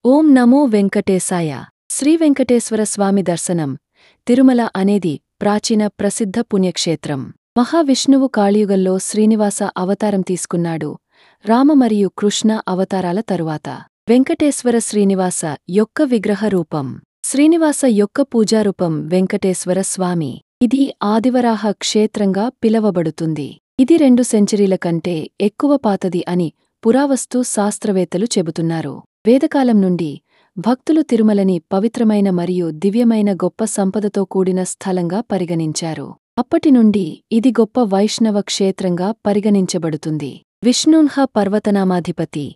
ఓం నమో వెంకటేశాయ. శ్రీ వెంకటేశ్వర స్వామి దర్శనం. తిరుమల అనేది ప్రాచీన ప్రసిద్ధ పుణ్యక్షేత్రం. మహావిష్ణువు కాళియుగంలో శ్రీనివాస అవతారం తీసుకున్నాడు. రామ మరియు కృష్ణ అవతారాల తరువాత వెంకటేశ్వర శ్రీనివాస యొక్క విగ్రహ రూపం. శ్రీనివాస యొక్క పూజారూపం వెంకటేశ్వర స్వామి. ఇది ఆదివరాహ క్షేత్రంగా పిలవబడుతుంది. ఇది 2 సెంచరీల కంటే ఎక్కువ పాతది అని పురావస్తు శాస్త్రవేత్తలు చెబుతున్నారు. వేదకాలం నుండి భక్తులు తిరుమలని పవిత్రమైన మరియు దివ్యమైన గొప్ప సంపదతో కూడిన స్థలంగా పరిగణించారు. అప్పటి నుండి ఇది గొప్ప వైష్ణవ క్షేత్రంగా పరిగణించబడుతుంది. విష్ణున్హ పర్వతనామాధిపతి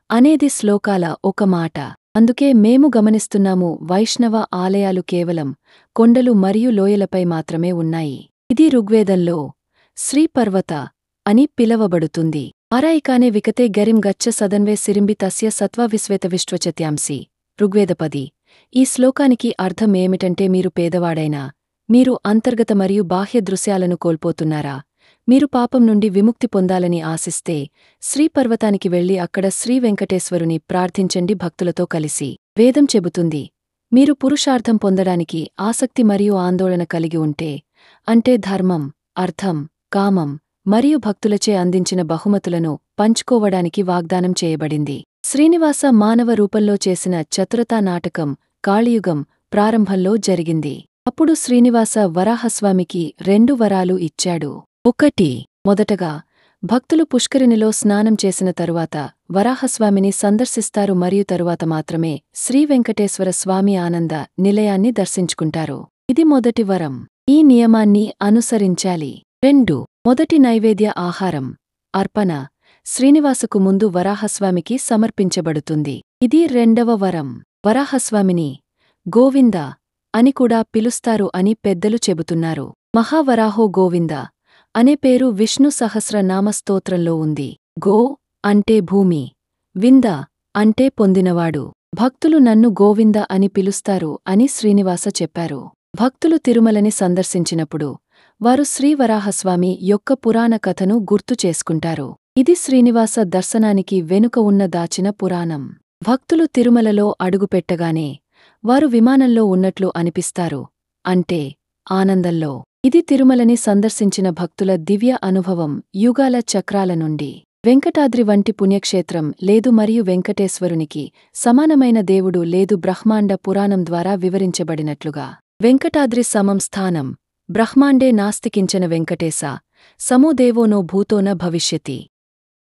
అనేది శ్లోకాల ఒక మాట. అందుకే మేము గమనిస్తున్నాము, వైష్ణవ ఆలయాలు కేవలం కొండలు మరియు లోయలపై మాత్రమే ఉన్నాయి. ఇది ఋగ్వేదంలో శ్రీపర్వత అని పిలవబడుతుంది. ఆరాయికానే వికతే గరిం గచ్చ సదన్వే సిరింబి తస్య సత్వ విశ్వేత విశ్వచత్యాంసి. ఋగ్వేదపది. ఈ శ్లోకానికి అర్థం ఏమిటంటే, మీరు పేదవాడైనా, మీరు అంతర్గత మరియు బాహ్య దృశ్యాలను కోల్పోతున్నారా, మీరు పాపం నుండి విముక్తి పొందాలని ఆశిస్తే శ్రీపర్వతానికి వెళ్లి అక్కడ శ్రీ వెంకటేశ్వరుని ప్రార్థించండి భక్తులతో కలిసి. వేదం చెబుతుంది, మీరు పురుషార్థం పొందడానికి ఆసక్తి మరియు ఆందోళన కలిగి ఉంటే, అంటే ధర్మం, అర్థం, కామం మరియు భక్తులచే అందించిన బహుమతులను పంచుకోవడానికి వాగ్దానం చేయబడింది. శ్రీనివాస మానవ రూపంలో చేసిన చతురతా నాటకం కాళియుగం ప్రారంభంలో జరిగింది. అప్పుడు శ్రీనివాస వరాహస్వామికి 2 వరాలు ఇచ్చాడు. 1. మొదటగా భక్తులు పుష్కరిణిలో స్నానం చేసిన తరువాత వరాహస్వామిని సందర్శిస్తారు మరియు తరువాత మాత్రమే శ్రీ వెంకటేశ్వర స్వామి ఆనంద నిలయాన్ని దర్శించుకుంటారు. ఇది మొదటి వరం. ఈ నియమాన్ని అనుసరించాలి. 2. మొదటి నైవేద్య ఆహారం అర్పణ శ్రీనివాసకు ముందు వరాహస్వామికి సమర్పించబడుతుంది. ఇది 2వ వరం. వరాహస్వామిని గోవింద అని కూడా పిలుస్తారు అని పెద్దలు చెబుతున్నారు. మహావరాహో గోవింద అనే పేరు విష్ణు సహస్రనామ స్తోత్రంలో ఉంది. గో అంటే భూమి, వింద అంటే పొందినవాడు. భక్తులు నన్ను గోవింద అని పిలుస్తారు అని శ్రీనివాస చెప్పారు. భక్తులు తిరుమలని సందర్శించినప్పుడు వారు శ్రీవరాహస్వామి యొక్క పురాణ కథను గుర్తు చేసుకుంటారు. ఇది శ్రీనివాస దర్శనానికి వెనుక ఉన్న దాచిన పురాణం. భక్తులు తిరుమలలో అడుగుపెట్టగానే వారు విమానంలో ఉన్నట్లు అనిపిస్తారు, అంటే ఆనందంలో. ఇది తిరుమలని సందర్శించిన భక్తుల దివ్య అనుభవం. యుగాల చక్రాల నుండి వెంకటాద్రి వంటి పుణ్యక్షేత్రం లేదు మరియు వెంకటేశ్వరునికి సమానమైన దేవుడు లేదు. బ్రహ్మాండ పురాణం ద్వారా వివరించబడినట్లుగా వెంకటాద్రి సమం స్థానం బ్రహ్మాండే నాస్తి కించన వెంకటేశ సమో దేవో నో భూతో న భవిష్యతి.